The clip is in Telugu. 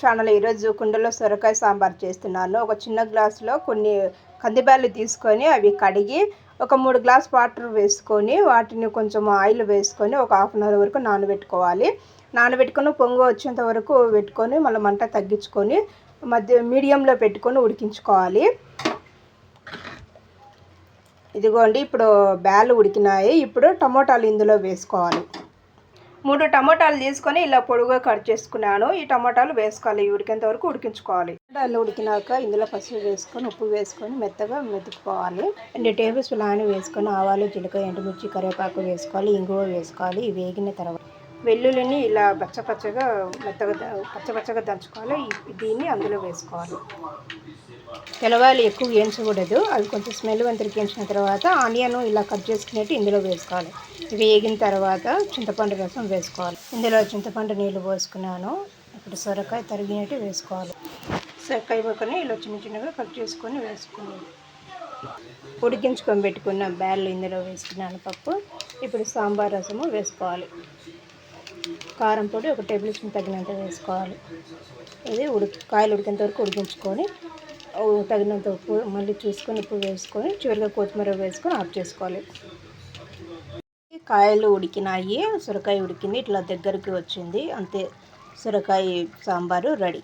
ఛానల్ ఈరోజు కుండలో సొరకాయ సాంబార్ చేస్తున్నాను. ఒక చిన్న గ్లాసులో కొన్ని కందిబ్యాళ్ళు తీసుకొని అవి కడిగి ఒక 3 గ్లాస్ వాటర్ వేసుకొని వాటిని కొంచెం ఆయిల్ వేసుకొని ఒక హాఫ్ అన్ అవర్ వరకు నానబెట్టుకోవాలి. నానబెట్టుకొని పొంగు వచ్చేంత వరకు పెట్టుకొని మళ్ళీ మంట తగ్గించుకొని మీడియంలో పెట్టుకొని ఉడికించుకోవాలి. ఇదిగోండి, ఇప్పుడు బ్యాళ్ళు ఉడికినాయి. ఇప్పుడు టమోటాలు ఇందులో వేసుకోవాలి. 3 టమోటాలు తీసుకొని ఇలా పొడుగుగా కట్ చేసుకున్నాను. ఈ టమోటాలు వేసుకోవాలి. ఉడికేంత వరకు ఉడికించుకోవాలి. టమోటాలు ఉడికినాక ఇందులో పసుపు వేసుకొని ఉప్పు వేసుకొని మెత్తగా మెతుకుకోవాలి. 2 టేబుల్ స్పూన్లు ఆయిల్ వేసుకొని ఆవాలు, జీలకర్ర, ఎండుమిర్చి, కరివేపాకు వేసుకోవాలి. ఇంగువ వేసుకోవాలి. ఇవి వేగిన తర్వాత వెల్లుల్లిని ఇలా పచ్చపచ్చగా దంచుకోవాలి. దీన్ని అందులో వేసుకోవాలి. తెల్లవాయలు ఎక్కువ వేయించకూడదు. అవి కొంచెం స్మెల్ వంతరికించిన తర్వాత ఆనియన్ ఇలా కట్ చేసుకునేట్టు ఇందులో వేసుకోవాలి. వేగిన తర్వాత చింతపండు రసం వేసుకోవాలి. ఇందులో చింతపండు నీళ్ళు పోసుకున్నాను. ఇప్పుడు సొరకాయ తరిగినట్టు వేసుకోవాలి. సొరకాయ ముక్కని ఇలా చిన్న చిన్నగా కట్ చేసుకొని వేసుకున్నాను. ఉడికించుకొని పెట్టుకున్న బ్యాళ్ళు ఇందులో వేసుకున్నాను. పప్పు ఇప్పుడు సాంబార్ రసము వేసుకోవాలి. కారం పొడి 1 టేబుల్ స్పూన్ తగినంత వేసుకోవాలి. ఇది కాయలు ఉడికేంత వరకు ఉడికించుకొని తగినంత ఉప్పు మళ్ళీ చూసుకొని ఉప్పు వేసుకొని చివరిగా కొత్తిమీర వేసుకొని ఆఫ్ చేసుకోవాలి. కాయలు ఉడికినాయి, సొరకాయ ఉడికింది, ఇట్లా దగ్గరికి వచ్చింది. అంతే, సొరకాయ సాంబారు రెడీ.